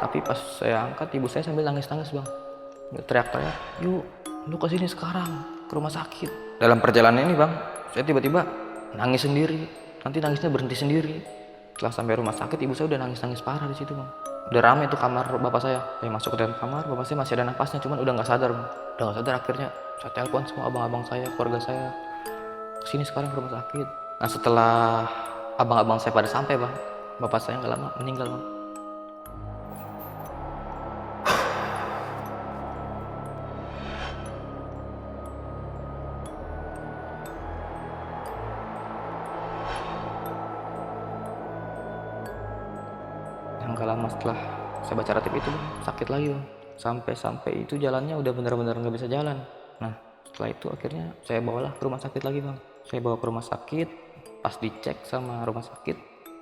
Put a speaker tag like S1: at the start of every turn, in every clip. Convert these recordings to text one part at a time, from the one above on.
S1: Tapi pas saya angkat, ibu saya sambil nangis-nangis bang, teriak-teriak, yuk lu kesini sekarang ke rumah sakit. Dalam perjalanan ini bang, saya tiba-tiba nangis sendiri. Nanti nangisnya berhenti sendiri. Setelah sampai rumah sakit, ibu saya udah nangis-nangis parah di situ bang. Udah rame tuh kamar bapak saya. Saya masuk ke dalam kamar, bapak saya masih ada napasnya, cuman udah nggak sadar bang. Udah nggak sadar, akhirnya saya telepon semua abang-abang saya, keluarga saya, kesini sekarang ke rumah sakit. Nah setelah abang-abang saya pada sampai bang, bapak saya nggak lama meninggal bang. Yang nggak lama setelah saya baca ratib itu bang, sakit lagi bang. Sampai itu jalannya udah benar-benar nggak bisa jalan. Nah setelah itu akhirnya saya bawalah ke rumah sakit lagi bang. Saya bawa ke rumah sakit, pas dicek sama rumah sakit,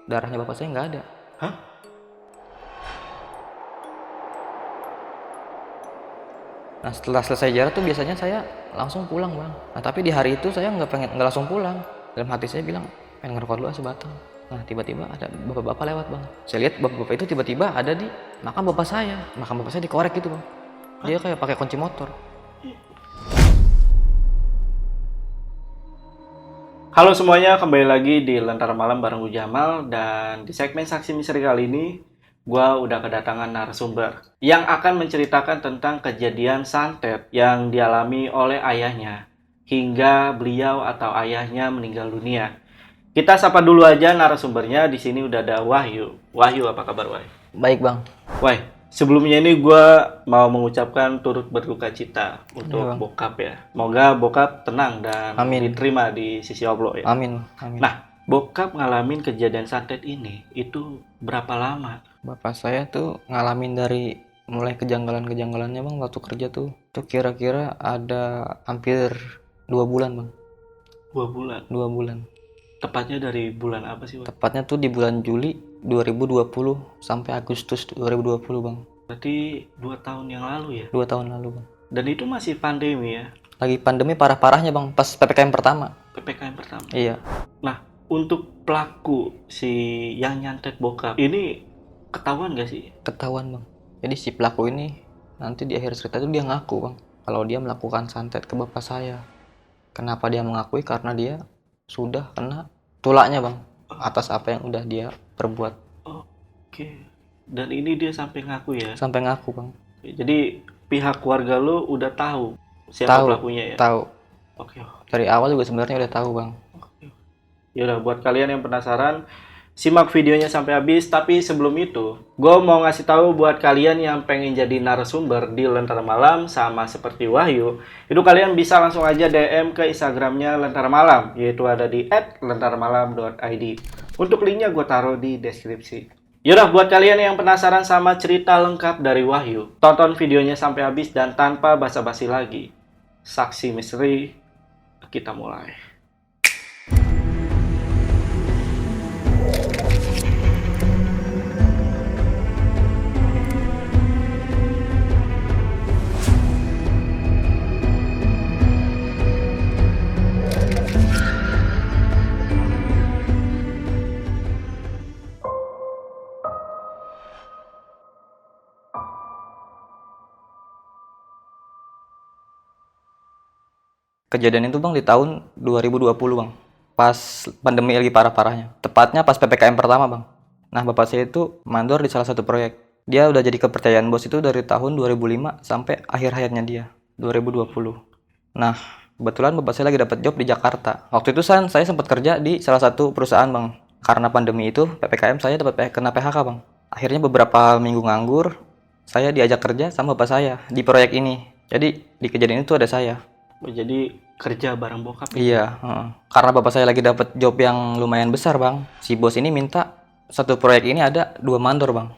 S1: darahnya bapak saya nggak ada.
S2: Hah?
S1: Nah setelah selesai jalan tuh biasanya saya langsung pulang bang. Nah tapi di hari itu saya nggak langsung pulang. Dalam hati saya bilang pengen ngerokok dulu sebatang. Nah tiba-tiba ada bapak-bapak lewat bang. Saya lihat bapak-bapak itu tiba-tiba ada di makam bapak saya. Makam bapak saya dikorek gitu bang. Dia kayak pakai kunci motor.
S2: Halo semuanya, kembali lagi di Lentera Malam bareng gue Jamal. Dan di segmen Saksi Misteri kali ini, gue udah kedatangan narasumber yang akan menceritakan tentang kejadian santet yang dialami oleh ayahnya hingga beliau atau ayahnya meninggal dunia. Kita sapa dulu aja narasumbernya. Di sini udah ada Wahyu. Wahyu, apa kabar Wahyu?
S1: Baik bang.
S2: Wah, sebelumnya ini gue mau mengucapkan turut berduka cita untuk
S1: Iya, Bang.
S2: bokap ya. Semoga bokap tenang dan
S1: Amin.
S2: diterima di sisi Allah ya.
S1: Amin. Amin.
S2: Nah, bokap ngalamin kejadian santet ini itu berapa lama?
S1: Bapak saya tuh ngalamin dari mulai kejanggalan-kejanggalannya bang waktu kerja tuh. Tuh kira-kira ada hampir 2 bulan bang.
S2: 2 bulan.
S1: 2 bulan.
S2: Tepatnya dari bulan apa sih, Wak?
S1: Tepatnya tuh di bulan Juli 2020 sampai Agustus 2020 bang.
S2: Berarti 2 tahun yang lalu ya?
S1: 2 tahun lalu bang.
S2: Dan itu masih pandemi ya?
S1: Lagi pandemi parah-parahnya bang, pas PPKM pertama.
S2: PPKM pertama.
S1: Iya.
S2: Nah, untuk pelaku si yang nyantet bokap ini ketahuan gak sih?
S1: Ketahuan bang. Jadi si pelaku ini nanti di akhir cerita itu dia ngaku bang, kalau dia melakukan santet ke bapak saya. Kenapa dia mengakui? Karena dia sudah kena tulaknya bang, atas apa yang udah dia perbuat.
S2: Oke. Dan ini dia sampai ngaku ya?
S1: Sampai ngaku bang.
S2: Jadi pihak keluarga lo udah tahu siapa
S1: Tahu.
S2: pelakunya ya?
S1: Tahu.
S2: Oke.
S1: Dari awal juga sebenarnya udah tahu bang.
S2: Yaudah, buat kalian yang penasaran, simak videonya sampai habis. Tapi sebelum itu, gue mau ngasih tahu buat kalian yang pengen jadi narasumber di Lentera Malam sama seperti Wahyu, itu kalian bisa langsung aja DM ke Instagramnya Lentera Malam, yaitu ada di @lentaramalam.id. Untuk linknya gue taruh di deskripsi. Yaudah, buat kalian yang penasaran sama cerita lengkap dari Wahyu, tonton videonya sampai habis dan tanpa basa-basi lagi. Saksi misteri, kita mulai.
S1: Kejadian itu bang di tahun 2020 bang, pas pandemi lagi parah-parahnya. Tepatnya pas PPKM pertama bang. Nah bapak saya itu mandor di salah satu proyek. Dia udah jadi kepercayaan bos itu dari tahun 2005 sampai akhir hayatnya dia, 2020. Nah kebetulan bapak saya lagi dapat job di Jakarta. Waktu itu saya sempat kerja di salah satu perusahaan bang. Karena pandemi itu PPKM saya dapat kena PHK bang. Akhirnya beberapa minggu nganggur, saya diajak kerja sama bapak saya di proyek ini. Jadi di kejadian itu ada saya.
S2: Jadi kerja bareng bokap.
S1: Iya, karena bapak saya lagi dapat job yang lumayan besar bang. Si bos ini minta satu proyek ini ada 2 mandor bang.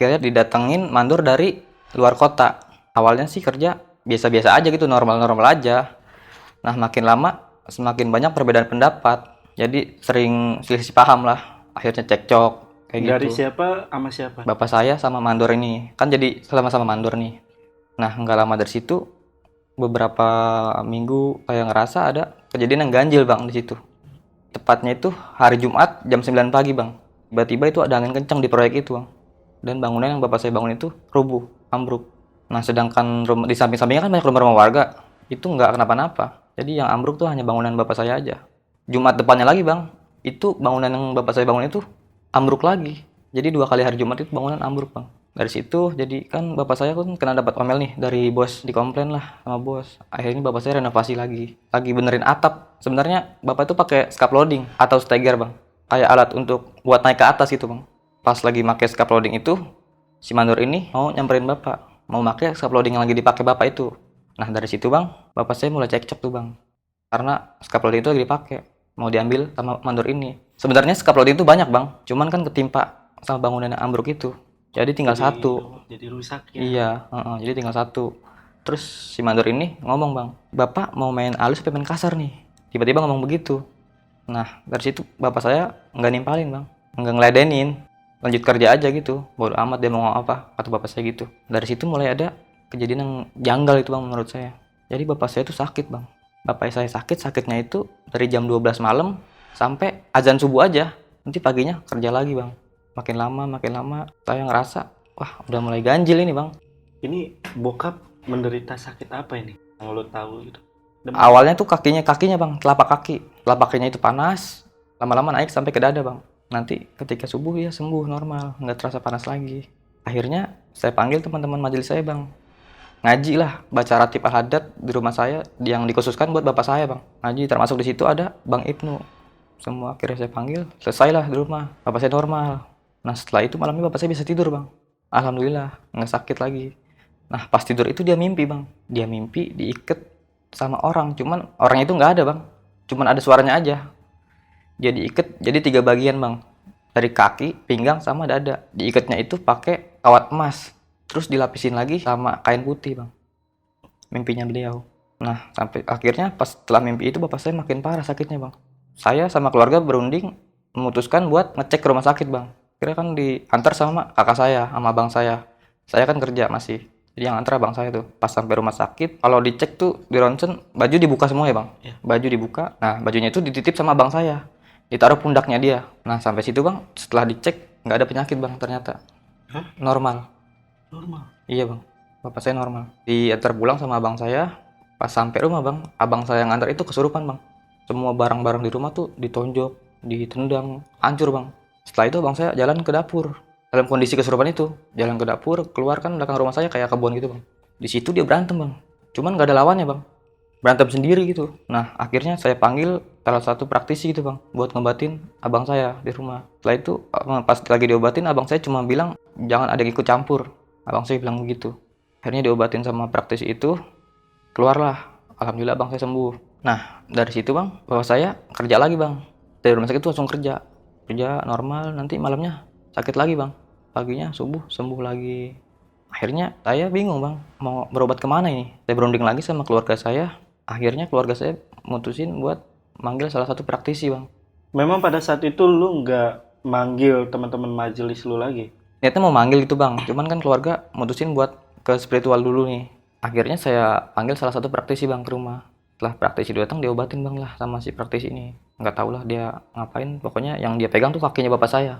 S1: Kira didatengin mandor dari luar kota. Awalnya sih kerja biasa-biasa aja gitu, normal-normal aja. Nah makin lama semakin banyak perbedaan pendapat. Jadi sering selisih paham lah. Akhirnya cekcok kayak gitu.
S2: Dari siapa sama siapa?
S1: Bapak saya sama mandor ini kan jadi sama-sama mandor nih. Nah nggak lama dari situ, beberapa minggu kayak ngerasa ada kejadian yang ganjil bang di situ. Tepatnya itu hari Jumat jam 9 pagi bang. Tiba-tiba itu ada angin kencang di proyek itu bang. Dan bangunan yang bapak saya bangun itu rubuh, ambruk. Nah, sedangkan di samping-sampingnya kan banyak rumah-rumah warga. Itu nggak kenapa-napa. Jadi yang ambruk tuh hanya bangunan bapak saya aja. Jumat depannya lagi bang, itu bangunan yang bapak saya bangun itu ambruk lagi. Jadi 2 kali hari Jumat itu bangunan ambruk bang. Dari situ jadi kan bapak saya kan kena dapat omel nih dari bos, dikomplain lah sama bos. Akhirnya bapak saya renovasi lagi benerin atap. Sebenarnya bapak itu pakai scaffolding atau steger bang, kayak alat untuk buat naik ke atas gitu bang. Pas lagi pakai scaffolding itu, si mandor ini mau nyamperin bapak, mau pakai scaffolding yang lagi dipakai bapak itu. Nah dari situ bang, bapak saya mulai cekcok tuh bang, karena scaffolding itu lagi dipakai, mau diambil sama mandor ini. Sebenarnya scaffolding itu banyak bang, cuman kan ketimpa sama bangunan yang ambruk itu, jadi tinggal satu.
S2: Jadi rusak ya.
S1: Iya, jadi tinggal satu. Terus si mandor ini ngomong bang, bapak mau main halus apa main kasar nih? Tiba-tiba ngomong begitu. Nah dari situ bapak saya nggak nimpalin bang, nggak ngeladenin, lanjut kerja aja gitu, bodo amat dia mau ngomong apa, kata bapak saya gitu. Dari situ mulai ada kejadian yang janggal itu bang menurut saya. Jadi bapak saya tuh sakit bang. Bapak saya sakitnya itu dari jam 12 malam sampai azan subuh aja. Nanti paginya kerja lagi bang. Makin lama saya ngerasa, wah udah mulai ganjil ini bang.
S2: Ini bokap menderita sakit apa ini? Yang lo tahu gitu.
S1: Awalnya tuh kakinya bang, telapak kakinya itu panas, lama-lama naik sampai ke dada bang. Nanti ketika subuh ya sembuh normal, nggak terasa panas lagi. Akhirnya saya panggil teman-teman majelis saya bang, ngaji lah, baca ratib al-haddad di rumah saya yang dikhususkan buat bapak saya bang. Ngaji, termasuk di situ ada Bang Ibnu. Semua akhirnya saya panggil, selesailah di rumah, bapak saya normal. Nah setelah itu malamnya bapak saya bisa tidur bang, alhamdulillah nggak sakit lagi. Nah pas tidur itu dia mimpi bang, dia mimpi diikat sama orang, cuman orang itu nggak ada bang, cuman ada suaranya aja. Dia diikat jadi 3 bagian bang, dari kaki, pinggang sama dada. Diikatnya itu pakai kawat emas, terus dilapisin lagi sama kain putih bang, mimpinya beliau. Nah sampai akhirnya pas setelah mimpi itu bapak saya makin parah sakitnya bang. Saya sama keluarga berunding memutuskan buat ngecek ke rumah sakit bang. Kira kan diantar sama kakak saya sama abang saya kan kerja masih, jadi yang antar abang saya tuh. Pas sampai rumah sakit, kalau dicek tuh di ronsen baju dibuka semua ya bang. Baju dibuka, nah bajunya itu dititip sama abang saya, ditaruh pundaknya dia. Nah sampai situ bang, setelah dicek nggak ada penyakit bang ternyata. Normal. Iya bang, bapak saya normal. Diantar pulang sama abang saya. Pas sampai rumah bang, abang saya yang antar itu kesurupan bang. Semua barang-barang di rumah tuh ditonjok, ditendang, hancur bang. Setelah itu abang saya jalan ke dapur, dalam kondisi kesurupan itu. Jalan ke dapur, keluar kan belakang rumah saya kayak kebun gitu bang. Di situ dia berantem bang, cuman nggak ada lawannya bang, berantem sendiri gitu. Nah akhirnya saya panggil salah satu praktisi gitu bang, buat ngobatin abang saya di rumah. Setelah itu pas lagi diobatin, abang saya cuma bilang jangan ada yang ikut campur. Abang saya bilang begitu. Akhirnya diobatin sama praktisi itu, keluarlah, alhamdulillah abang saya sembuh. Nah dari situ bang, bapak saya kerja lagi bang, dari rumah sakit itu langsung kerja normal. Nanti malamnya sakit lagi bang, paginya subuh sembuh lagi. Akhirnya saya bingung bang, mau berobat kemana ini. Saya berunding lagi sama keluarga saya. Akhirnya keluarga saya mutusin buat manggil salah satu praktisi bang.
S2: Memang pada saat itu lu nggak manggil teman-teman majelis lu lagi?
S1: Niatnya mau manggil gitu bang, cuman kan keluarga mutusin buat ke spiritual dulu nih. Akhirnya saya panggil salah satu praktisi bang ke rumah. Setelah praktisi datang, diobatin bang lah sama si praktisi ini. Nggak tahu lah dia ngapain, pokoknya yang dia pegang tuh kakinya bapak saya.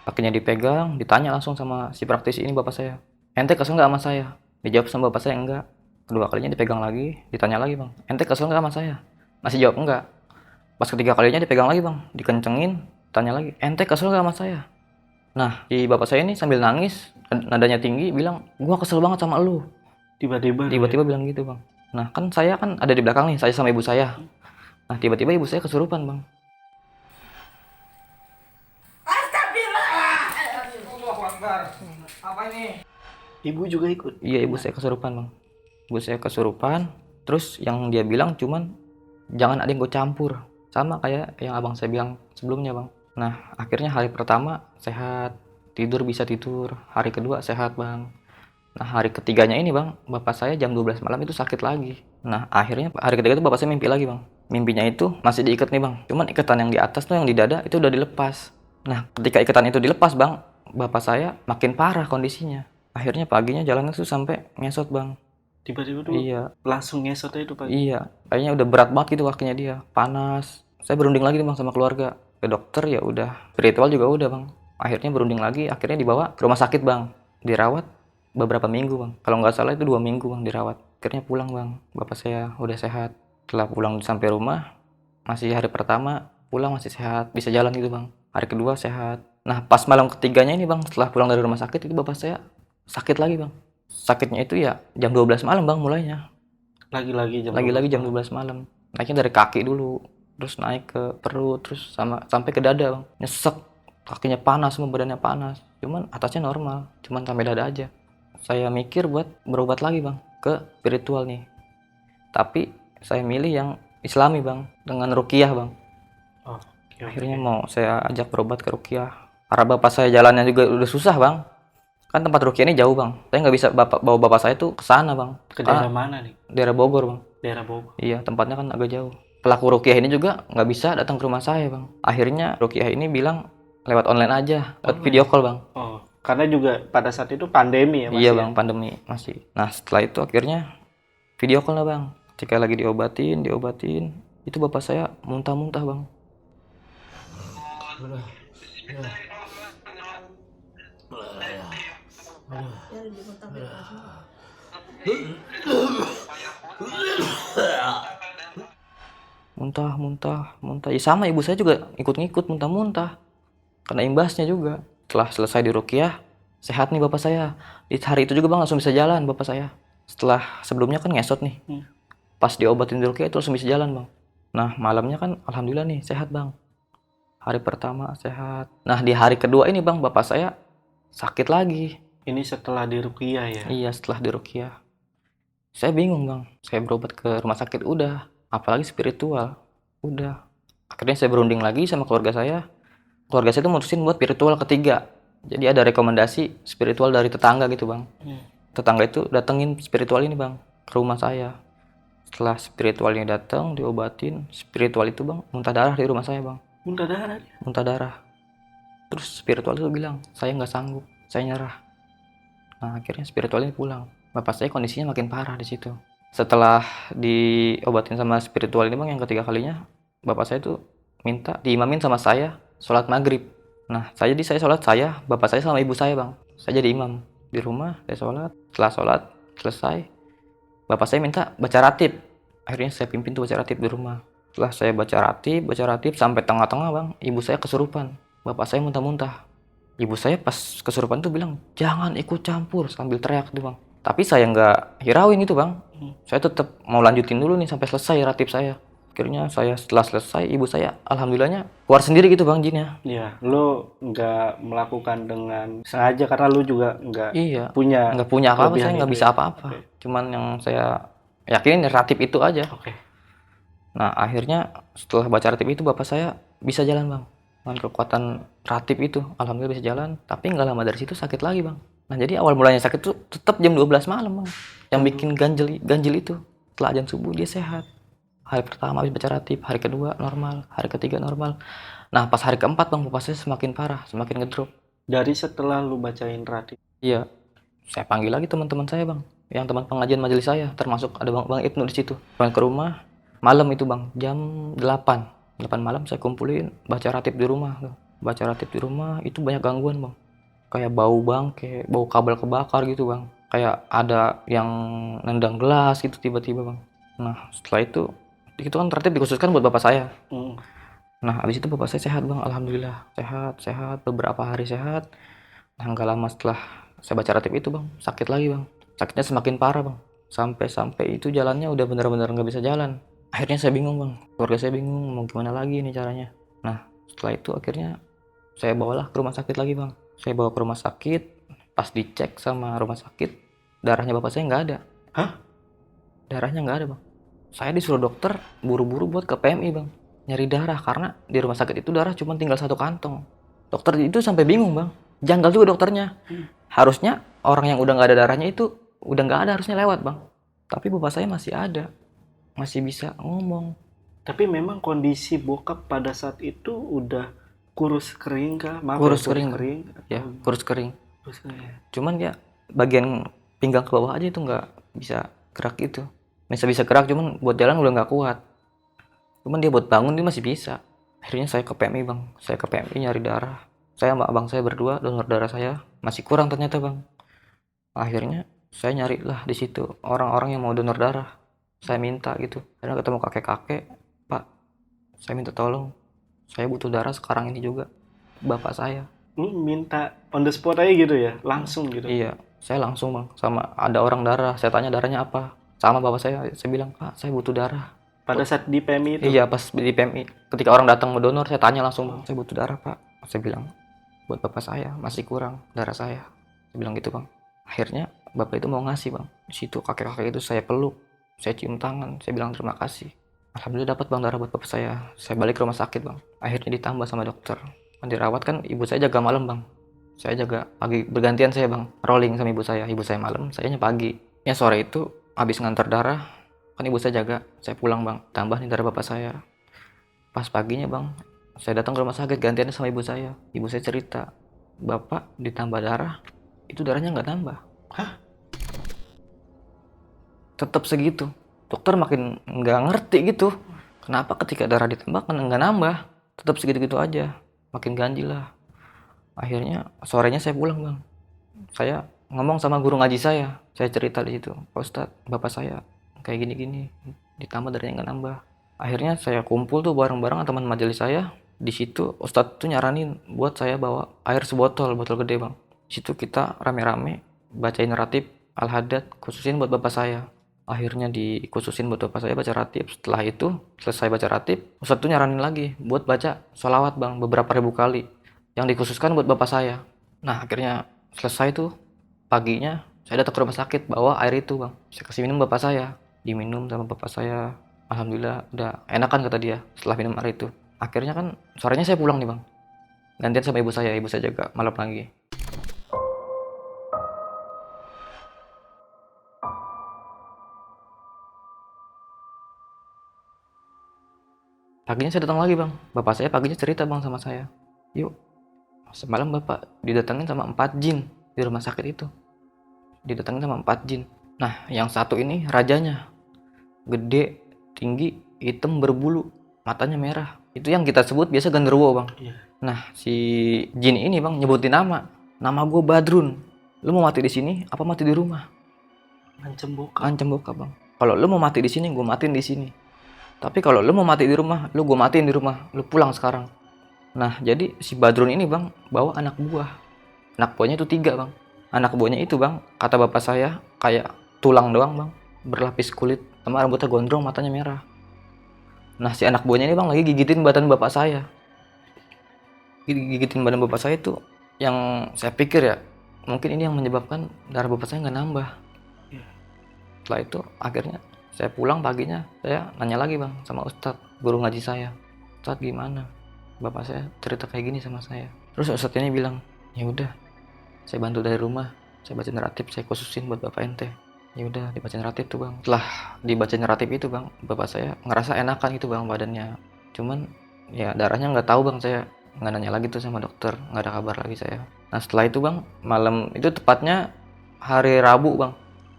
S1: Kakinya dipegang, ditanya langsung sama si praktisi ini bapak saya, ente kesel nggak sama saya? Dijawab sama bapak saya enggak. Kedua kalinya dipegang lagi, ditanya lagi bang, ente kesel nggak sama saya? Masih jawab enggak. Pas ketiga kalinya dipegang lagi bang, dikencengin, tanya lagi, ente kesel nggak sama saya? Nah si bapak saya ini sambil nangis, nadanya tinggi, bilang gua kesel banget sama lu. Tiba-tiba bilang gitu bang. Nah kan saya kan ada di belakang nih, saya sama ibu saya. Nah tiba-tiba ibu saya kesurupan bang. Apa ini?
S2: Ibu juga ikut?
S1: Iya ibu saya kesurupan bang. Ibu saya kesurupan. Terus yang dia bilang cuman jangan ada yang gue campur. Sama kayak yang abang saya bilang sebelumnya bang. Nah akhirnya hari pertama sehat, tidur bisa tidur. Hari kedua sehat bang. Nah hari ketiganya ini bang, bapak saya jam 12 malam itu sakit lagi. Nah akhirnya hari ketiga itu bapak saya mimpi lagi bang. Mimpinya itu masih diikat nih bang, cuman ikatan yang di atas tuh yang di dada itu udah dilepas. Nah ketika ikatan itu dilepas bang, bapak saya makin parah kondisinya. Akhirnya paginya jalannya tuh sampai ngesot bang.
S2: Tiba-tiba tuh
S1: Iya,
S2: langsung ngesot aja itu pagi.
S1: iya. Kayaknya udah berat banget gitu kakinya dia, panas. Saya berunding lagi tuh bang sama keluarga. Ke dokter ya udah, spiritual juga udah bang. Akhirnya berunding lagi, akhirnya dibawa ke rumah sakit bang. Dirawat beberapa minggu bang. Kalau nggak salah itu 2 minggu bang dirawat. Akhirnya pulang bang. Bapak saya udah sehat. Setelah pulang sampai rumah, masih hari pertama pulang masih sehat, bisa jalan gitu bang. Hari kedua sehat. Nah pas malam ketiganya ini bang, setelah pulang dari rumah sakit itu bapak saya sakit lagi bang. Sakitnya itu ya jam 12 malam bang mulainya.
S2: Lagi-lagi jam
S1: Lagi-lagi
S2: 12
S1: jam
S2: malam.
S1: 12 malam. Naiknya dari kaki dulu, terus naik ke perut, terus sampai ke dada bang. Nyesek, kakinya panas, semua badannya panas. Cuman atasnya normal, cuman sampai dada aja. Saya mikir buat berobat lagi bang, ke spiritual nih. Tapi saya milih yang Islami bang, dengan ruqyah bang.
S2: Oh, oke,
S1: Akhirnya
S2: oke.
S1: mau saya ajak berobat ke ruqyah. Karena bapak saya jalannya juga udah susah bang. Kan tempat ruqyah ini jauh bang. Saya nggak bisa bawa bapak saya tuh ke sana bang.
S2: Ke daerah
S1: Karena
S2: mana nih?
S1: daerah Bogor bang.
S2: Daerah Bogor.
S1: Iya, tempatnya kan agak jauh. Pelaku ruqyah ini juga nggak bisa datang ke rumah saya, Bang. Akhirnya ruqyah ini bilang lewat online aja, lewat video call, Bang.
S2: Oh, karena juga pada saat itu pandemi ya, Mas
S1: Iya,
S2: ya?
S1: Bang, pandemi masih. Nah, setelah itu akhirnya video call lah, Bang. Ketika lagi diobatin, itu bapak saya muntah-muntah, Bang. Muntah. Ya sama ibu saya juga ikut-ngikut muntah-muntah. Kena imbasnya juga. Setelah selesai di ruqyah, sehat nih bapak saya. Di hari itu juga bang langsung bisa jalan bapak saya. Setelah sebelumnya kan ngesot nih. Pas diobatin di ruqyah itu langsung bisa jalan bang. Nah malamnya kan alhamdulillah nih sehat bang. Hari pertama sehat. Nah di hari kedua ini bang bapak saya sakit lagi.
S2: Ini setelah di Ruqyah ya?
S1: Iya setelah di ruqyah. Saya bingung bang. Saya berobat ke rumah sakit udah. Apalagi spiritual. Udah. Akhirnya saya berunding lagi sama keluarga saya. Keluarga saya tuh mutusin buat spiritual ketiga. Jadi ada rekomendasi spiritual dari tetangga gitu bang. Tetangga itu datengin spiritual ini bang ke rumah saya. Setelah spiritualnya datang diobatin, spiritual itu bang muntah darah di rumah saya bang.
S2: Muntah darah dia?
S1: Muntah darah. Terus spiritual itu bilang saya nggak sanggup, saya nyerah. Nah akhirnya spiritual ini pulang. Bapak saya kondisinya makin parah di situ. Setelah diobatin sama spiritual ini bang yang ketiga kalinya, bapak saya tuh minta diimamin sama saya sholat maghrib. Nah saya sholat saya, bapak saya sama ibu saya bang. Saya jadi imam di rumah, saya sholat. Setelah sholat selesai, bapak saya minta baca ratib. Akhirnya saya pimpin tuh baca ratib di rumah. Setelah saya baca ratib sampai tengah-tengah bang, ibu saya kesurupan. Bapak saya muntah-muntah. Ibu saya pas kesurupan tuh bilang, jangan ikut campur, sambil teriak tuh bang. Tapi saya nggak hirauin itu bang. Saya tetap mau lanjutin dulu nih sampai selesai ratib saya. Akhirnya saya setelah selesai, ibu saya alhamdulillahnya keluar sendiri gitu bang jinnya.
S2: Iya, lu nggak melakukan dengan sengaja karena lu juga nggak
S1: Iya,
S2: punya
S1: nggak punya apa-apa,
S2: kelebihan
S1: saya nggak
S2: itu
S1: bisa
S2: ya?
S1: apa-apa.
S2: Oke.
S1: Cuman yang saya yakinin ratib itu aja.
S2: Oke.
S1: Nah akhirnya setelah baca ratib itu bapak saya bisa jalan bang. Dengan kekuatan ratib itu, alhamdulillah bisa jalan. Tapi nggak lama dari situ sakit lagi bang. Nah jadi awal mulanya sakit tuh tetap jam 12 malam bang. Yang bikin ganjil itu. Setelah azan subuh dia sehat. Hari pertama habis baca ratib, hari kedua normal, hari ketiga normal. Nah pas hari keempat bang, bapak saya semakin parah, semakin ngedrop.
S2: Dari setelah lu bacain ratib,
S1: Iya, saya panggil lagi teman-teman saya bang, yang teman pengajian majelis saya, termasuk ada bang Ibnu di situ. Pulang ke rumah, malam itu bang, jam 8 malam saya kumpulin, baca ratib di rumah. Baca ratib di rumah, itu banyak gangguan bang. Kayak bau bang, kayak bau kabel kebakar gitu bang. Kayak ada yang nendang gelas gitu tiba-tiba bang. Nah setelah itu kan ratib dikhususkan buat bapak saya. Nah habis itu bapak saya sehat bang, alhamdulillah sehat, beberapa hari sehat. Nah nggak lama setelah saya baca ratib itu bang, sakit lagi bang. Sakitnya semakin parah bang, sampai itu jalannya udah benar-benar nggak bisa jalan. Akhirnya saya bingung bang, keluarga saya bingung mau gimana lagi nih caranya. Nah setelah itu akhirnya saya bawalah ke rumah sakit lagi bang. Saya bawa ke rumah sakit, pas dicek sama rumah sakit, darahnya bapak saya nggak ada.
S2: Hah?
S1: Darahnya nggak ada bang. Saya disuruh dokter buru-buru buat ke PMI bang, nyari darah karena di rumah sakit itu darah cuma tinggal 1 kantong. Dokter itu sampai bingung bang, janggal juga dokternya. Harusnya orang yang udah nggak ada darahnya itu udah nggak ada, harusnya lewat bang. Tapi bapak saya masih ada, masih bisa ngomong.
S2: Tapi memang kondisi bokap pada saat itu udah kurus kering kah? Maaf
S1: Kurus
S2: ya,
S1: kering, ya kurus kering.
S2: Kurus kering ya.
S1: Cuman ya bagian pinggang ke bawah aja itu nggak bisa gerak gitu. Bisa gerak, cuman buat jalan udah nggak kuat. Cuman dia buat bangun dia masih bisa. Akhirnya saya ke PMI bang, saya ke PMI nyari darah. Saya sama abang saya berdua donor darah saya masih kurang ternyata bang. Akhirnya saya nyari lah di situ orang-orang yang mau donor darah. Saya minta gitu. Karena ketemu kakek-kakek, Pak, saya minta tolong. Saya butuh darah sekarang ini juga. Bapak saya.
S2: Lu minta on the spot aja gitu ya, langsung gitu.
S1: Iya, saya langsung bang. Sama ada orang darah. Saya tanya darahnya apa. Sama bapak saya bilang, Pak, saya butuh darah.
S2: Pada saat di PMI itu.
S1: Iya, pas di PMI. Ketika orang datang mau donor, saya tanya langsung, Bang, saya butuh darah, Pak. Saya bilang, buat bapak saya masih kurang darah saya. Saya bilang gitu, Bang. Akhirnya bapak itu mau ngasih, Bang. Di situ kakek-kakek itu saya peluk, saya cium tangan, saya bilang terima kasih. Alhamdulillah dapat bang darah buat bapak saya. Saya balik ke rumah sakit bang. Akhirnya ditambah sama dokter. Dirawat kan ibu saya jaga malam bang. Saya jaga pagi bergantian saya bang. Rolling sama ibu saya. Ibu saya malam, sayanya pagi. Ya sore itu habis ngantar darah, kan ibu saya jaga. Saya pulang bang. Tambah nih darah bapak saya. Pas paginya bang, saya datang ke rumah sakit gantian sama ibu saya. Ibu saya cerita, bapak ditambah darah, itu darahnya nggak nambah.
S2: Hah?
S1: Tetap segitu. Dokter makin nggak ngerti gitu. Kenapa ketika darah ditambah kan nggak nambah, tetap segitu-gitu aja. Makin ganjil lah. Akhirnya sorenya saya pulang bang. Saya ngomong sama guru ngaji saya cerita di situ. Pak Ustadz, bapak saya kayak gini-gini, ditambah darahnya nggak nambah. Akhirnya saya kumpul tuh bareng-bareng teman majelis saya. Di situ Ustadz tuh nyaranin buat saya bawa air sebotol, botol gede bang. Di situ kita rame-rame bacain ratib Al-Haddad khususin buat bapak saya. Akhirnya dikhususin buat bapak saya baca ratib. Setelah itu selesai baca ratib, Ustadz tuh nyaranin lagi buat baca sholawat bang beberapa ribu kali yang dikhususkan buat bapak saya. Nah akhirnya selesai tuh paginya saya datang ke rumah sakit bawa air itu bang. Saya kasih minum bapak saya, diminum sama bapak saya. Alhamdulillah udah enakan kata dia setelah minum air itu. Akhirnya kan sorenya saya pulang nih bang. Gantian sama ibu saya jaga malam lagi. Paginya saya datang lagi bang. Bapak saya paginya cerita bang sama saya. Yuk, semalam bapak didatangin sama 4 jin di rumah sakit itu. Didatangin sama 4 jin. Nah, yang satu ini rajanya. Gede, tinggi, hitam berbulu, matanya merah. Itu yang kita sebut biasa genderuwo bang.
S2: Iya.
S1: Nah, si jin ini bang nyebutin nama. Nama gue Badrun. Lu mau mati di sini apa mati di rumah?
S2: Ngancem bokap.
S1: Ngancem bokap bang. Kalau lu mau mati di sini, gue matiin di sini. Tapi kalau lu mau mati di rumah, lu gue matiin di rumah. Lu pulang sekarang. Nah, jadi si Badrun ini bang bawa anak buah. Anak buahnya itu 3 bang. Anak buahnya itu bang, kata bapak saya kayak tulang doang bang, berlapis kulit, sama rambutnya gondrong, matanya merah. Nah, si anak buahnya ini bang lagi gigitin badan bapak saya. Gigitin badan bapak saya itu yang saya pikir ya, mungkin ini yang menyebabkan darah bapak saya nggak nambah. Setelah itu akhirnya saya pulang paginya, saya nanya lagi bang sama Ustadz, guru ngaji saya. Ustadz gimana? Bapak saya cerita kayak gini sama saya. Terus Ustadz ini bilang, ya udah, saya bantu dari rumah, saya bacain ratib, saya khususin buat bapak ente. Ya udah dibacain ratib tuh bang. Setelah dibacain ratib itu bang, bapak saya ngerasa enakan gitu bang badannya. Cuman ya darahnya nggak tahu bang, saya nggak nanya lagi tuh sama dokter, nggak ada kabar lagi saya. Nah setelah itu bang, malam itu tepatnya hari Rabu bang,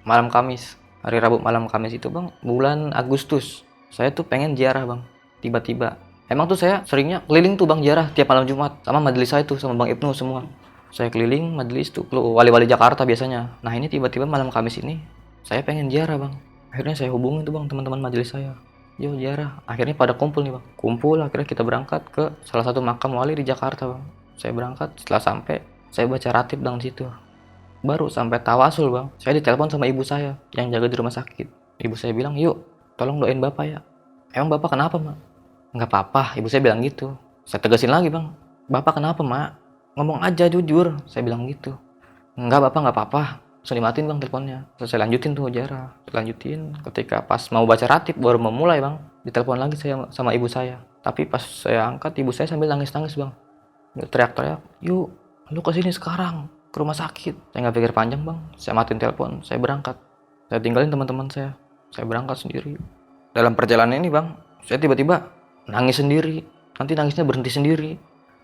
S1: malam Kamis. Hari Rabu malam Kamis itu bang, bulan Agustus. Saya tuh pengen ziarah bang, tiba-tiba. Emang tuh saya seringnya keliling tuh bang ziarah tiap malam Jumat sama majelis saya tuh sama Bang Ibnu semua. Saya keliling majelis tuh, wali-wali Jakarta biasanya. Nah ini tiba-tiba malam Kamis ini saya pengen ziarah bang. Akhirnya saya hubungin tuh bang teman-teman majelis saya. Yo ziarah. Akhirnya pada kumpul nih bang. Kumpul akhirnya kita berangkat ke salah satu makam wali di Jakarta bang. Saya berangkat, setelah sampai saya baca ratib bang di situ. Baru sampai tawasul bang, saya ditelepon sama ibu saya yang jaga di rumah sakit. Ibu saya bilang, yuk tolong doain bapak ya. Emang bapak kenapa mak? Nggak apa-apa, ibu saya bilang gitu. Saya tegasin lagi bang, bapak kenapa mak? Ngomong aja jujur, saya bilang gitu. Enggak bapak nggak apa-apa, langsung dimatiin bang teleponnya. Terus saya lanjutin tuh ziarah, lanjutin. Ketika pas mau baca ratib baru mau mulai bang, ditelepon lagi saya sama ibu saya. Tapi pas saya angkat, ibu saya sambil nangis-nangis bang, teriak-teriak, yuk lu kesini sekarang ke rumah sakit. Saya nggak pikir panjang bang, saya matiin telepon, saya berangkat. Saya tinggalin teman-teman saya berangkat sendiri. Dalam perjalanan ini bang, saya tiba-tiba nangis sendiri. Nanti nangisnya berhenti sendiri.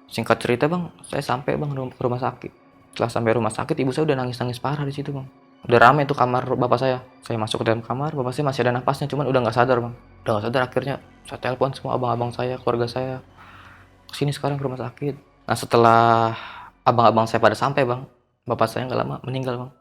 S1: Singkat cerita bang, saya sampai bang ke rumah sakit. Setelah sampai rumah sakit, ibu saya udah nangis-nangis parah di situ bang. Udah rame tuh kamar bapak saya. Saya masuk ke dalam kamar, bapak saya masih ada nafasnya, cuman udah nggak sadar bang. Udah nggak sadar, akhirnya saya telepon semua abang-abang saya, keluarga saya, kesini sekarang ke rumah sakit. Nah setelah abang-abang saya pada sampai bang, bapak saya nggak lama meninggal bang.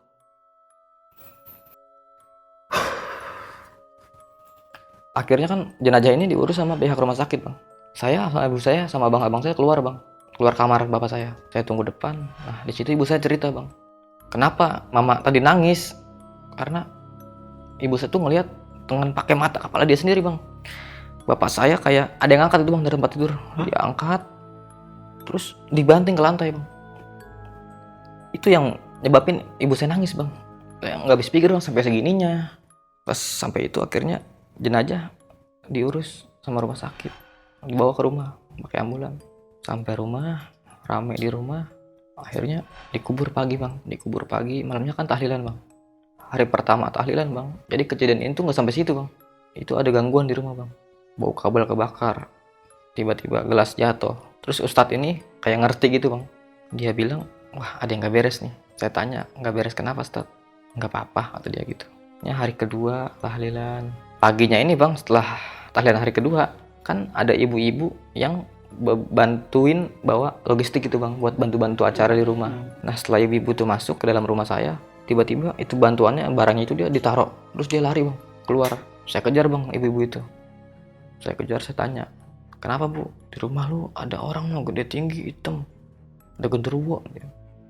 S1: Akhirnya kan jenazah ini diurus sama pihak rumah sakit bang. Saya sama ibu saya sama abang-abang saya keluar bang, keluar kamar bapak saya. Saya tunggu depan. Nah di situ ibu saya cerita bang, kenapa mama tadi nangis? Karena ibu saya tuh ngelihat dengan pakai mata kepala dia sendiri bang. Bapak saya kayak ada yang angkat itu bang dari tempat tidur. Diangkat, terus dibanting ke lantai bang. Itu yang nyebabin ibu saya nangis bang. Kayak nggak habis pikir bang sampai segininya. Pas sampai itu akhirnya jenazah diurus sama rumah sakit, dibawa ke rumah pakai ambulan. Sampai rumah, rame di rumah. Akhirnya dikubur pagi bang, dikubur pagi. Malamnya kan tahlilan bang. Hari pertama tahlilan bang. Jadi kejadian itu nggak sampai situ bang. Itu ada gangguan di rumah bang. Bau kabel kebakar. Tiba-tiba gelas jatuh. Terus ustadz ini kayak ngerti gitu bang. Dia bilang, wah ada yang nggak beres nih. Saya tanya, nggak beres kenapa ustadz? Nggak apa-apa kata dia gitu. Ya hari kedua tahlilan. Paginya ini bang, setelah tahlilan hari kedua, kan ada ibu-ibu yang bantuin bawa logistik itu bang, buat bantu-bantu acara di rumah. Nah setelah ibu-ibu tuh masuk ke dalam rumah saya, tiba-tiba itu bantuannya, barangnya itu dia ditaruh, terus dia lari bang, keluar. Saya kejar bang ibu-ibu itu. Saya kejar, saya tanya, kenapa bu? Di rumah lu ada orang mau gede tinggi hitam, ada genderuwo.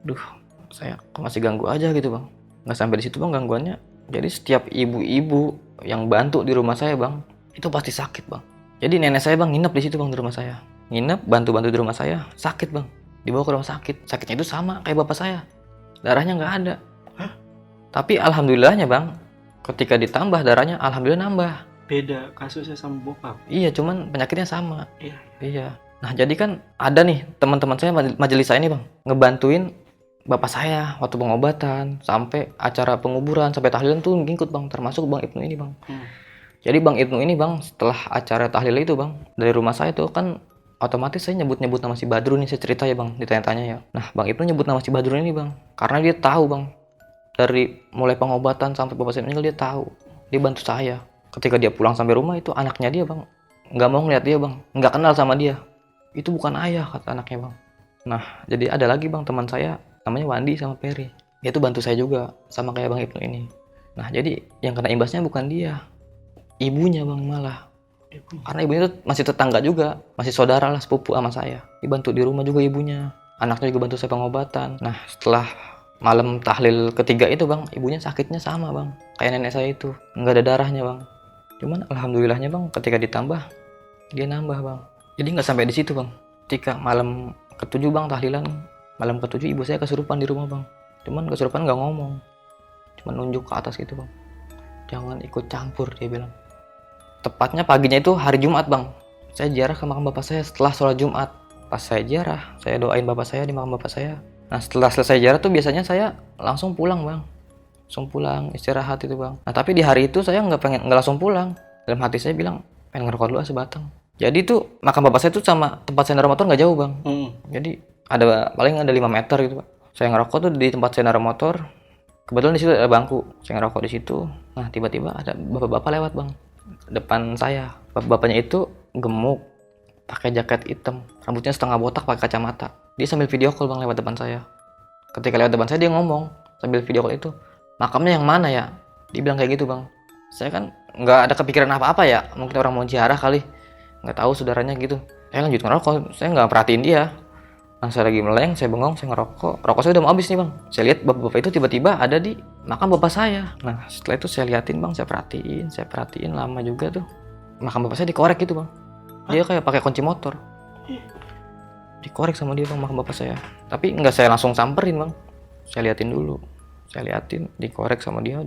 S1: Duh, saya kok masih ganggu aja gitu bang. Nggak sampai di situ bang gangguannya. Jadi setiap ibu-ibu yang bantu di rumah saya bang, itu pasti sakit bang. Jadi nenek saya bang nginep di situ bang di rumah saya. Nginep, bantu-bantu di rumah saya, sakit bang. Dibawa ke rumah sakit. Sakitnya itu sama kayak bapak saya. Darahnya nggak ada.
S2: Hah?
S1: Tapi alhamdulillahnya bang, ketika ditambah darahnya, alhamdulillah nambah.
S2: Beda kasusnya sama bokap.
S1: Iya, cuman penyakitnya sama.
S2: Iya.
S1: Iya. Nah jadi kan ada nih teman-teman saya majelis saya ini bang, ngebantuin bapak saya waktu pengobatan, sampai acara penguburan, sampai tahlilan tuh ngikut bang, termasuk bang Ibnu ini bang. Jadi bang Ibnu ini bang, setelah acara tahlil itu bang, dari rumah saya tuh kan otomatis saya nyebut nama si Badrun nih, saya cerita ya bang, ditanya-tanya ya. Nah bang Ibnu nyebut nama si Badrun ini bang, karena dia tahu bang, dari mulai pengobatan sampai bapak saya meninggal dia tahu, dia bantu saya. Ketika dia pulang sampai rumah itu anaknya dia bang, nggak mau ngeliat dia bang, nggak kenal sama dia. Itu bukan ayah kata anaknya bang. Nah jadi ada lagi bang teman saya, namanya Wandi sama Peri. Dia tuh bantu saya juga, sama kayak bang Ibnu ini. Nah jadi yang kena imbasnya bukan dia, ibunya bang malah. Karena ibunya tuh masih tetangga juga, masih saudara lah, sepupu sama saya. Dibantu di rumah juga ibunya, anaknya juga bantu saya pengobatan. Nah setelah malam tahlil ketiga itu bang, ibunya sakitnya sama bang, kayak nenek saya itu, nggak ada darahnya bang. Cuman alhamdulillahnya bang, ketika ditambah, dia nambah bang. Jadi nggak sampai di situ bang. Ketika malam ketujuh bang tahlilan, malam ketujuh ibu saya kesurupan di rumah bang. Cuman kesurupan nggak ngomong, cuman nunjuk ke atas gitu bang. Jangan ikut campur dia bilang. Tepatnya paginya itu hari Jumat bang. Saya ziarah ke makam bapak saya setelah sholat Jumat. Pas saya ziarah, saya doain bapak saya di makam bapak saya. Nah setelah selesai ziarah tuh biasanya saya langsung pulang bang. Langsung pulang istirahat itu bang. Nah tapi di hari itu saya nggak langsung pulang. Dalam hati saya bilang pengen ngerokok dulu sebatang. Jadi tuh makam bapak saya tuh sama tempat sendara motor nggak jauh bang. Jadi paling ada 5 meter gitu pak. Saya ngerokok tuh di tempat sendara motor. Kebetulan di situ ada bangku. Saya ngerokok di situ. Nah tiba-tiba ada bapak-bapak lewat bang depan saya. Bapak-bapaknya itu gemuk, pakai jaket hitam, rambutnya setengah botak, pakai kacamata. Dia sambil video call bang lewat depan saya. Ketika lewat depan saya dia ngomong sambil video call itu, makamnya yang mana ya? Dia bilang kayak gitu bang. Saya kan nggak ada kepikiran apa-apa ya, mungkin orang mau ziarah kali, nggak tahu saudaranya gitu. Saya lanjut ngerokok, saya nggak perhatiin dia. Nah, saya lagi meleng, saya bengong, saya ngerokok. Rokok saya udah mau habis nih bang. Saya lihat bapak-bapak itu tiba-tiba ada di makam bapak saya. Nah setelah itu saya liatin bang, saya perhatiin lama juga tuh. Makam bapak saya dikorek gitu bang. Dia kayak pakai kunci motor. Dikorek sama dia bang makam bapak saya. Tapi nggak saya langsung samperin bang. Saya liatin dulu. Saya liatin, dikorek sama dia.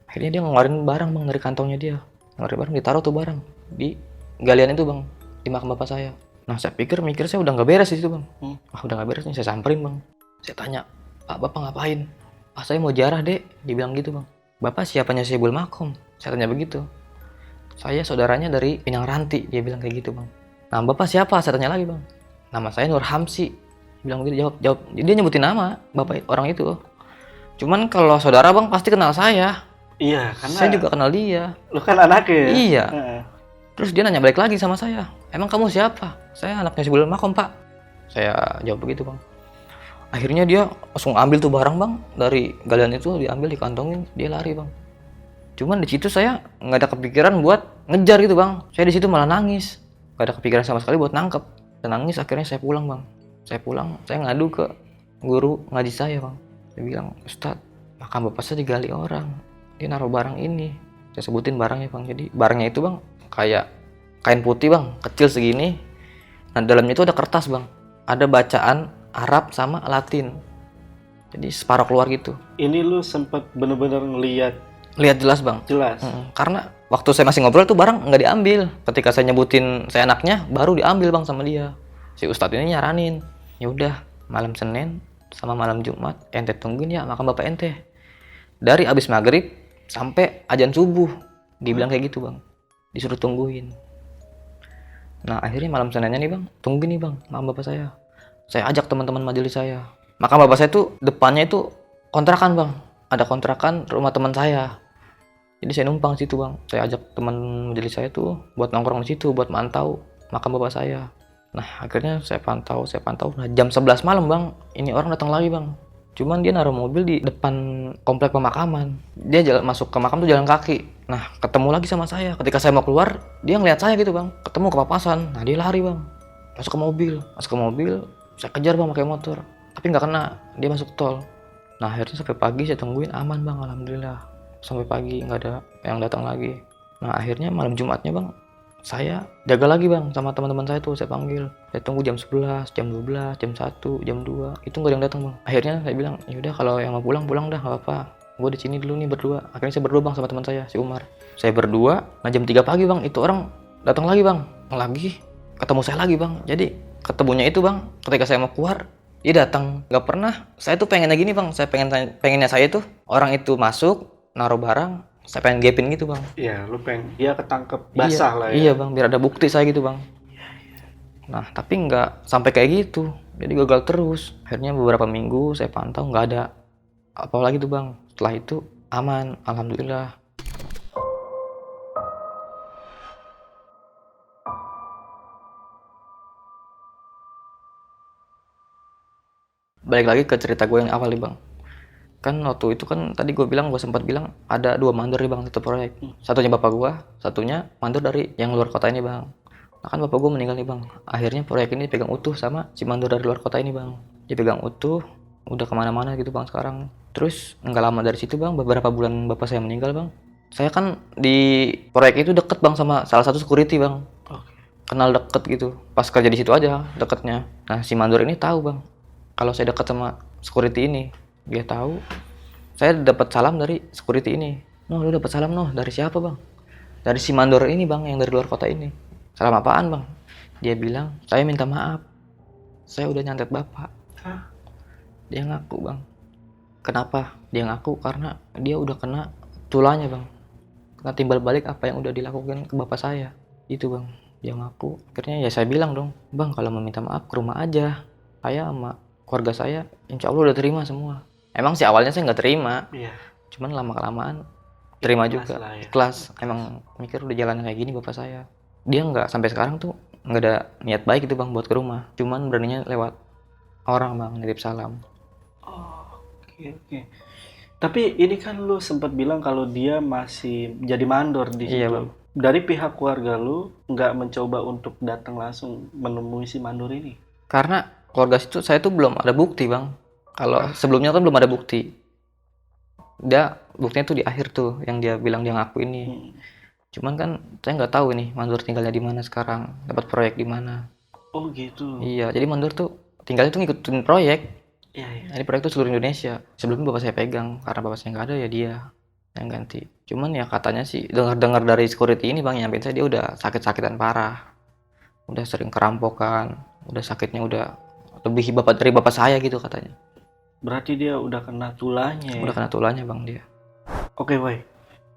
S1: Akhirnya dia ngeluarin barang bang dari kantongnya dia. Ngeluarin barang, ditaruh tuh barang di galian itu bang, di makam bapak saya. Nah saya mikir saya udah nggak beres di situ bang. Udah nggak beres nih, saya samperin bang. Saya tanya, Pak bapak ngapain? Pak saya mau ziarah dek. Dibilang gitu bang. Bapak siapanya Syebul Makom? Saya tanya begitu. Saya saudaranya dari Pinang Ranti. Dia bilang kayak gitu bang. Nah bapak siapa? Saya tanya lagi bang. Nama saya Nur Hamsi. Dia bilang gitu, jawab. Dia nyebutin nama bapak orang itu. Cuman kalau saudara bang pasti kenal saya.
S2: Iya, karena
S1: Saya juga kenal dia.
S2: lu kan anaknya ya.
S1: Iya.
S2: Heeh.
S1: Terus dia nanya balik lagi sama saya. Emang kamu siapa? Saya anaknya si Bulan Makom pak. Saya jawab begitu bang. Akhirnya dia langsung ambil tuh barang bang. Dari galian itu diambil, dikantongin, dia lari bang. Cuman di situ saya nggak ada kepikiran buat ngejar gitu bang. Saya di situ malah nangis. Nggak ada kepikiran sama sekali buat nangkep. Dan nangis akhirnya saya pulang bang. Saya pulang, saya ngadu ke guru ngaji saya bang. Saya bilang, Ustadz, makam bapak saya digali orang. Dia naruh barang ini. Saya sebutin barangnya bang. Jadi barangnya itu bang kayak kain putih bang, kecil segini. Nah dalamnya itu ada kertas bang. Ada bacaan Arab sama Latin. Jadi separuh keluar gitu.
S2: Ini lu sempet bener-bener ngeliat
S1: Lihat jelas bang.
S2: jelas.
S1: Karena waktu saya masih ngobrol tuh barang nggak diambil. Ketika saya nyebutin saya anaknya, baru diambil bang sama dia. Si Ustadz ini nyaranin, ya udah malam Senin sama malam Jumat ente tungguin ya makam bapak ente. Dari abis maghrib sampai azan subuh, dibilang kayak gitu bang. Disuruh tungguin. Nah akhirnya malam Seninnya nih bang, tungguin nih bang makam bapak saya. Saya ajak teman-teman majelis saya. Makam bapak saya tuh depannya itu kontrakan bang. Ada kontrakan rumah teman saya. Jadi saya numpang situ bang. Saya ajak teman majelis saya tuh buat nongkrong di situ, buat mantau makam bapak saya. Nah akhirnya saya pantau. Nah jam 11 malam bang, ini orang datang lagi bang. Cuman dia naruh mobil di depan komplek pemakaman. Dia jalan masuk ke makam tuh jalan kaki. Nah ketemu lagi sama saya. Ketika saya mau keluar, dia ngeliat saya gitu bang. Ketemu kepapasan. Nah dia lari bang. Masuk ke mobil. Saya kejar bang pakai motor. Tapi nggak kena. Dia masuk tol. Nah akhirnya sampai pagi saya tungguin aman bang, alhamdulillah. Sampai pagi nggak ada yang datang lagi. Nah akhirnya malam Jumatnya bang, saya jaga lagi bang sama teman-teman saya tuh, saya panggil. Saya tunggu jam 11, jam 12, jam 1, jam 2, itu nggak ada yang datang bang. Akhirnya saya bilang, yaudah kalau yang mau pulang dah, nggak apa-apa. Gue di sini dulu nih berdua. Akhirnya saya berdua bang sama teman saya, si Umar. Saya berdua, nah jam 3 pagi bang, itu orang datang lagi bang. Lagi, ketemu saya lagi bang. Jadi ketemunya itu bang, ketika saya mau keluar, dia datang. Nggak pernah, saya tuh pengennya gini bang, saya pengennya saya tuh, orang itu masuk, naruh barang, saya pengen gapin gitu bang.
S2: Iya, lu pengen dia ketangkep basah lah ya.
S1: Iya bang, biar ada bukti saya gitu bang. Nah tapi nggak sampai kayak gitu, jadi gagal terus. Akhirnya beberapa minggu saya pantau nggak ada apa lagi tuh bang. Setelah itu aman, alhamdulillah. Balik lagi ke cerita gue yang awal nih bang. Kan waktu itu kan tadi gue sempat bilang ada 2 mandor nih bang satu proyek. Satunya bapak gue, satunya mandor dari yang luar kota ini bang. Nah kan bapak gue meninggal nih bang. Akhirnya proyek ini pegang utuh sama si mandor dari luar kota ini bang. Dia pegang utuh, udah kemana-mana gitu bang sekarang. Terus nggak lama dari situ bang, beberapa bulan bapak saya meninggal bang. Saya kan di proyek itu deket bang sama salah satu security bang. Kenal deket gitu. Pas kerja di situ aja deketnya. Nah si mandor ini tahu bang kalau saya deket sama security ini. Dia tahu. Saya dapat salam dari security ini. Noh, lu dapat salam noh dari siapa bang? Dari si mandor ini bang, yang dari luar kota ini. Salam apaan bang? Dia bilang, saya minta maaf. Saya udah nyantet bapak.
S2: Hah?
S1: Dia ngaku bang. Kenapa? Dia ngaku karena dia udah kena tulanya bang. Kena timbal balik apa yang udah dilakukan ke bapak saya. Itu bang. Dia ngaku. Akhirnya ya saya bilang dong, bang kalau mau minta maaf ke rumah aja. Saya sama keluarga saya, insya Allah udah terima semua. Emang sih awalnya saya nggak terima,
S2: Iya.
S1: cuman lama-kelamaan terima
S2: Ikhlas
S1: juga,
S2: lah ya.
S1: ikhlas. Emang mikir udah jalan kayak gini bapak saya. Dia nggak sampai sekarang tuh nggak ada niat baik itu bang buat ke rumah. Cuman beraninya lewat orang bang, nitip salam.
S2: Oh, oke. Tapi ini kan lu sempat bilang kalau dia masih jadi mandor di situ.
S1: Iya, Bang.
S2: Dari pihak keluarga lu nggak mencoba untuk datang langsung menemui si mandor ini?
S1: Karena keluarga situ saya tuh belum ada bukti bang. Kalau sebelumnya kan belum ada bukti. Dia buktinya tuh di akhir tuh yang dia bilang dia ngaku ini. Cuman kan saya nggak tahu nih mandor tinggalnya di mana sekarang, dapat proyek di mana.
S2: Oh gitu.
S1: Iya, jadi mandor tuh tinggalnya tuh ngikutin proyek.
S2: Iya.
S1: Jadi proyek tuh seluruh Indonesia. Sebelumnya bapak saya pegang, karena bapak saya nggak ada ya dia yang ganti. Cuman ya katanya sih dengar-dengar dari security ini bang, nyampein saya dia udah sakit-sakitan parah, udah sering kerampokan, udah sakitnya udah lebih dari bapak saya gitu katanya.
S2: Berarti dia udah kena tulanya ya?
S1: Udah kena tulanya bang dia.
S2: Oke, Boy.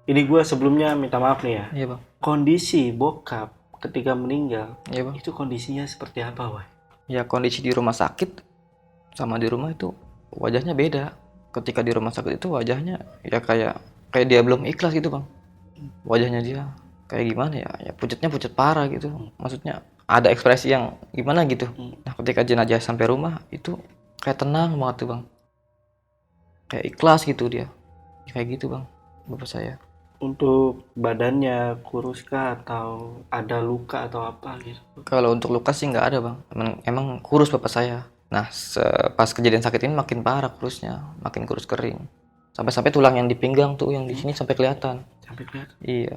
S2: Ini gue sebelumnya minta maaf nih ya.
S1: Iya bang.
S2: Kondisi bokap ketika meninggal,
S1: Iya bang.
S2: itu kondisinya seperti apa, Boy?
S1: Ya kondisi di rumah sakit sama di rumah itu wajahnya beda. ketika di rumah sakit itu wajahnya ya kayak dia belum ikhlas gitu bang. Wajahnya dia kayak gimana ya pucetnya pucet parah gitu, maksudnya ada ekspresi yang gimana gitu. Nah ketika jenazah sampai rumah itu kayak tenang banget tuh bang, kayak ikhlas gitu dia, kayak gitu bang bapak saya.
S2: Untuk badannya kurus kah atau ada luka atau apa gitu?
S1: Kalau untuk luka sih nggak ada bang, emang kurus bapak saya. Nah pas kejadian sakit ini makin parah kurusnya, makin kurus kering, sampai tulang yang di pinggang tuh yang di sini sampai kelihatan.
S2: Sampai kelihatan.
S1: Iya,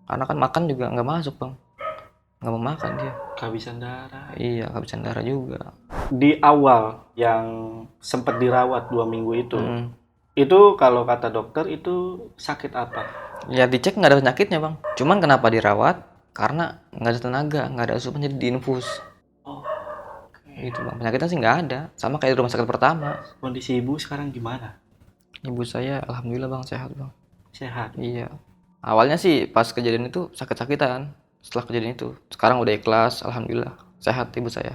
S1: karena kan makan juga nggak masuk bang, nggak mau makan dia.
S2: Kehabisan darah.
S1: Iya, kehabisan darah juga.
S2: Di awal yang sempat dirawat 2 minggu itu,
S1: Mm.
S2: itu kalau kata dokter itu sakit apa?
S1: Ya dicek nggak ada penyakitnya bang, cuman kenapa dirawat karena nggak ada tenaga, nggak ada asupan, jadi diinfus
S2: Oh,
S1: gitu bang. Penyakitnya sih nggak ada, sama kayak di rumah sakit pertama.
S2: kondisi ibu sekarang gimana?
S1: Ibu saya alhamdulillah bang sehat bang.
S2: Sehat.
S1: Iya, awalnya sih pas kejadian itu sakit-sakitan, setelah kejadian itu sekarang udah ikhlas, alhamdulillah sehat ibu saya.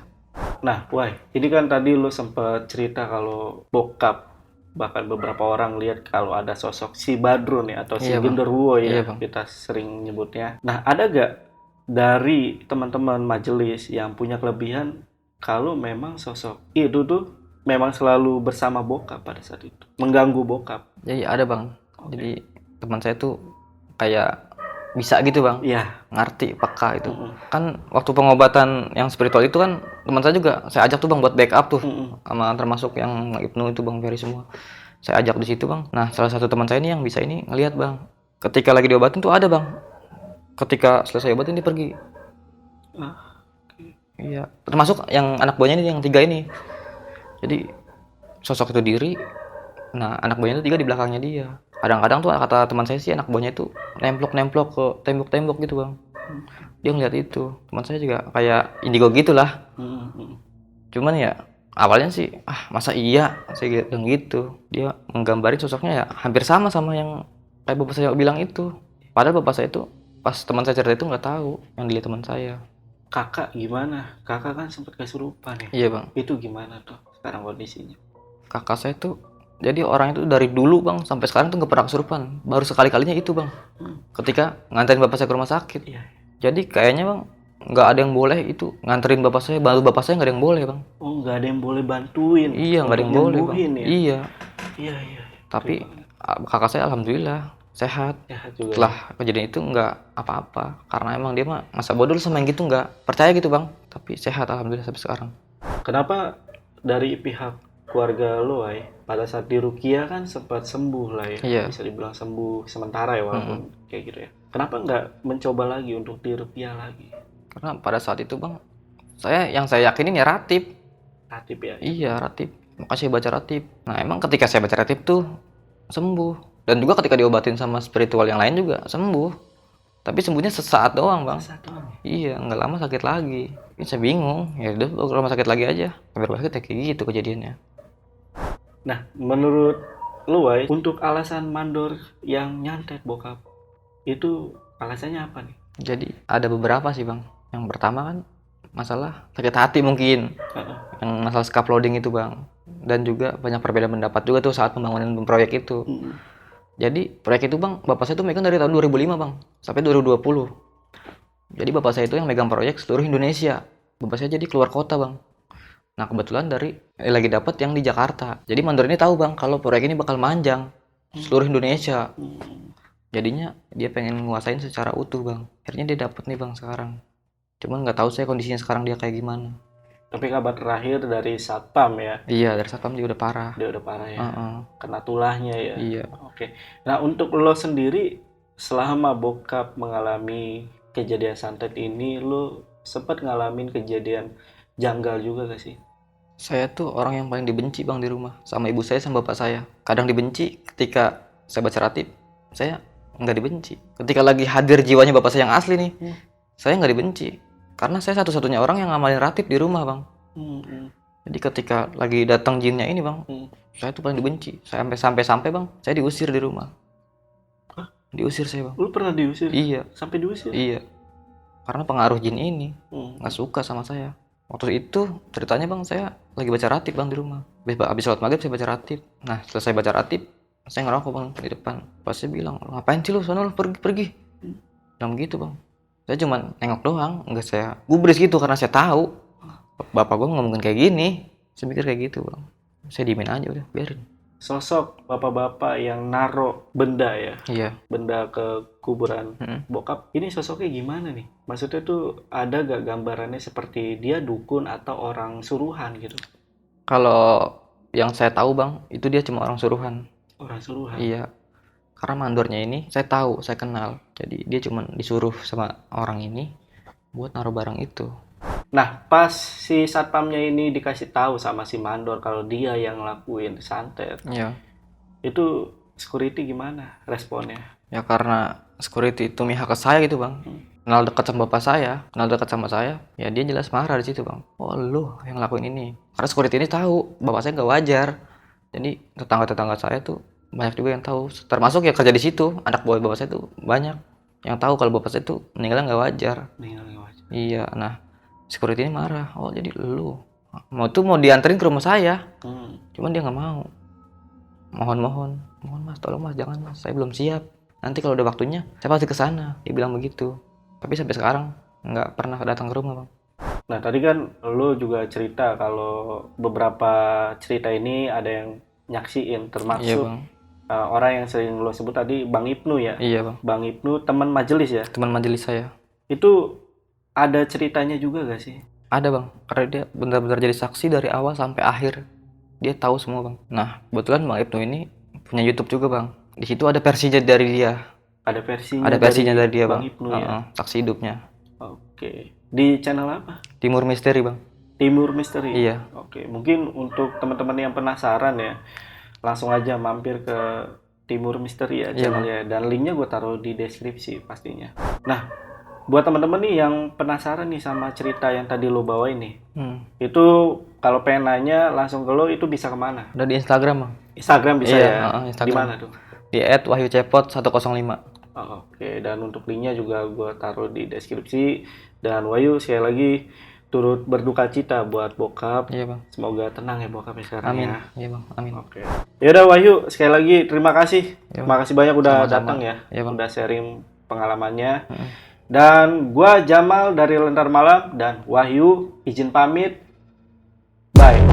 S2: Nah, Wai, ini kan tadi lu sempat cerita kalau bokap, bahkan beberapa orang lihat kalau ada sosok si Badrun ya, atau si
S1: Iya, Bang.
S2: genderuwo ya,
S1: Iya, Bang.
S2: kita sering nyebutnya. Nah, ada gak dari teman-teman majelis yang punya kelebihan kalau memang sosok itu tuh memang selalu bersama bokap pada saat itu, mengganggu bokap?
S1: Jadi ada bang,
S2: Oke.
S1: jadi teman saya tuh kayak bisa gitu bang,
S2: Iya.
S1: ngerti peka itu.
S2: Mm-mm.
S1: Kan waktu pengobatan yang spiritual itu kan teman saya juga saya ajak tuh bang buat backup tuh,
S2: Mm-mm.
S1: sama termasuk yang Ibnu itu bang Ferry semua. Saya ajak di situ bang. Nah salah satu teman saya ini yang bisa ini ngelihat bang, ketika lagi diobatin tuh ada bang, ketika selesai obatin dia pergi.
S2: Ah,
S1: Iya, termasuk yang anak buahnya ini yang 3 ini. Jadi sosok itu diri, nah anak buahnya itu 3 di belakangnya dia. Kadang-kadang tuh kata teman saya sih anak buahnya itu nemplok-nemplok ke tembok-tembok gitu bang. Dia ngeliat itu. Teman saya juga kayak indigo gitulah.
S2: mm-mm.
S1: Cuman ya awalnya sih masa iya saya bilang gitu. Dia menggambarin sosoknya ya hampir sama yang kayak bapak saya bilang itu. Padahal bapak saya itu pas teman saya cerita itu nggak tahu yang dilihat teman saya.
S2: Kakak gimana? Kakak kan sempat kesurupan ya.
S1: Iya bang.
S2: Itu gimana tuh sekarang kondisinya?
S1: Kakak saya tuh jadi orang itu dari dulu bang sampai sekarang tuh nggak pernah kesurupan, baru sekali-kalinya itu bang ketika nganterin bapak saya ke rumah sakit.
S2: Iya.
S1: Jadi kayaknya bang nggak ada yang boleh itu nganterin bapak saya, bantu bapak saya nggak ada yang boleh bang.
S2: Oh, nggak ada yang boleh bantuin.
S1: Iya nggak ada yang
S2: untuk
S1: boleh bang.
S2: nyembuhin ya.
S1: Iya,
S2: Iya, iya.
S1: tapi kakak saya alhamdulillah sehat.
S2: Sehat juga.
S1: Setelah kejadian itu nggak apa-apa, karena emang dia mah masa bodoh sama yang gitu, nggak percaya gitu bang, tapi sehat alhamdulillah sampai sekarang.
S2: Kenapa dari pihak keluarga lo, Ay, pada saat di Rukia kan sempat sembuh lah ya.
S1: Iya.
S2: Bisa dibilang sembuh sementara ya walaupun kayak gitu ya. Kenapa nggak mencoba lagi untuk di Rukia lagi?
S1: Karena pada saat itu bang, yang saya yakinin ya ratib.
S2: Ratib ya.
S1: Iya ratib, makanya saya baca ratib. Nah emang ketika saya baca ratib tuh sembuh, dan juga ketika diobatin sama spiritual yang lain juga sembuh, tapi sembuhnya sesaat doang bang.
S2: Satu.
S1: Iya nggak lama sakit lagi. Ini saya bingung, ya udah ke rumah sakit lagi aja. Sampai rumah sakit ya kayak gitu kejadiannya.
S2: Nah, menurut lu, Ay, untuk alasan mandor yang nyantet bokap, itu alasannya apa nih?
S1: Jadi ada beberapa sih bang. Yang pertama kan masalah sakit hati mungkin,
S2: Heeh.
S1: yang masalah scaffolding itu bang. Dan juga banyak perbedaan pendapat juga tuh saat pembangunan proyek itu.
S2: Mm.
S1: Jadi proyek itu bang, bapak saya tuh megang dari tahun 2005 bang sampai 2020. Jadi bapak saya itu yang megang proyek seluruh Indonesia. Bapak saya jadi keluar kota bang. Nah kebetulan lagi dapat yang di Jakarta. Jadi mandor ini tahu bang kalau proyek ini bakal manjang seluruh Indonesia. Jadinya dia pengen nguasain secara utuh bang. Akhirnya dia dapat nih bang sekarang. Cuman nggak tahu saya kondisinya sekarang dia kayak gimana.
S2: Tapi kabar terakhir dari Satpam ya,
S1: Iya dari satpam dia udah parah.
S2: dia udah parah ya,
S1: Heeh.
S2: kena tulahnya ya.
S1: Iya.
S2: Oke. Nah, untuk lo sendiri selama bokap mengalami kejadian santet ini, lo sempat ngalamin kejadian janggal juga gak sih?
S1: Saya tuh orang yang paling dibenci bang di rumah sama ibu saya sama bapak saya. Kadang dibenci ketika saya baca ratib, saya nggak dibenci. Ketika lagi hadir jiwanya bapak saya yang asli nih, saya nggak dibenci. Karena saya satu-satunya orang yang ngamalin ratib di rumah bang. Jadi ketika lagi datang jinnya ini bang, saya tuh paling dibenci. Sampai bang, saya diusir di rumah.
S2: Hah?
S1: Diusir saya bang.
S2: Lu pernah diusir?
S1: Iya,
S2: Sampai diusir?
S1: iya. Karena pengaruh jin ini
S2: Hmm.
S1: nggak suka sama saya. Waktu itu ceritanya bang, saya lagi baca ratib bang di rumah. Habis sholat maghrib saya baca ratib. Nah selesai baca ratib, saya ngerokok bang di depan. Pas saya bilang, ngapain sih lu, sono lu pergi. Bilang gitu bang. Saya cuma nengok doang, nggak saya gubris gitu karena saya tahu bapak gue ngomongin kayak gini. Saya pikir kayak gitu bang. Saya diemin aja udah, biarin.
S2: Sosok bapak-bapak yang naro benda ya,
S1: Iya.
S2: benda ke kuburan bokap, ini sosoknya gimana nih? Maksudnya tuh ada gak gambarannya seperti dia dukun atau orang suruhan gitu?
S1: Kalau yang saya tahu bang, itu dia cuma orang suruhan.
S2: Orang suruhan?
S1: Iya. Karena mandornya ini saya tahu, saya kenal. Jadi dia cuma disuruh sama orang ini buat naruh barang itu.
S2: Nah, pas si satpamnya ini dikasih tahu sama si mandor kalau dia yang ngelakuin santet,
S1: Iya.
S2: itu security gimana responnya?
S1: Ya karena security itu mihak ke saya gitu bang. Kenal dekat sama bapak saya, kenal dekat sama saya, ya dia jelas marah di situ bang. Oh lu yang ngelakuin ini. Karena security ini tahu bapak saya nggak wajar. Jadi tetangga-tetangga saya tuh banyak juga yang tahu. Termasuk ya kerja di situ, anak buah bapak saya tuh banyak yang tahu kalau bapak saya tuh meninggalnya nggak wajar. Iya, nah security ini marah. Oh jadi lu mau dianterin ke rumah saya, cuman dia nggak mau. Mohon mas, tolong mas, jangan mas, saya belum siap. Nanti kalau udah waktunya, saya pasti ke sana. Dia bilang begitu. Tapi sampai sekarang nggak pernah datang ke rumah bang.
S2: Nah tadi kan lo juga cerita kalau beberapa cerita ini ada yang nyaksiin, termasuk
S1: Iya bang.
S2: Orang yang sering lo sebut tadi Bang Ibnu ya.
S1: Iya bang.
S2: Bang Ibnu teman majelis ya.
S1: Teman majelis saya.
S2: Itu ada ceritanya juga gak sih?
S1: Ada bang, karena dia benar-benar jadi saksi dari awal sampai akhir. Dia tahu semua bang. Nah, kebetulan Bang Ibnu ini punya YouTube juga bang. Di situ ada versinya dari dia.
S2: Ada versinya.
S1: Ada versinya dari dia bang.
S2: Ibnu ya.
S1: Saksi hidupnya.
S2: Oke. Di channel apa?
S1: Timur Misteri bang.
S2: Timur Misteri.
S1: Iya.
S2: Oke. Mungkin untuk teman-teman yang penasaran ya, langsung aja mampir ke Timur Misteri ya channelnya. Dan linknya gue taruh di deskripsi pastinya. Nah, buat teman-teman nih yang penasaran nih sama cerita yang tadi lo bawa ini, itu kalau pengen nanya langsung ke lo, itu bisa kemana?
S1: Udah di Instagram bang.
S2: Instagram bisa
S1: iya,
S2: ya?
S1: Instagram.
S2: Di mana tuh?
S1: Di @wahyucepot105.
S2: Oke, dan untuk linknya juga gue taruh di deskripsi. Dan Wahyu sekali lagi turut berduka cita buat bokap.
S1: Iya bang.
S2: Semoga tenang ya bokapnya sekarang.
S1: Amin.
S2: Ya.
S1: Iya bang, amin.
S2: Oke. Yaudah Wahyu, sekali lagi terima kasih.
S1: Ya,
S2: terima kasih banyak udah
S1: sama-sama.
S2: datang ya.
S1: Ya, bang.
S2: Udah sharing pengalamannya. Dan gua Jamal dari Lentar Malam dan Wahyu izin pamit. Bye.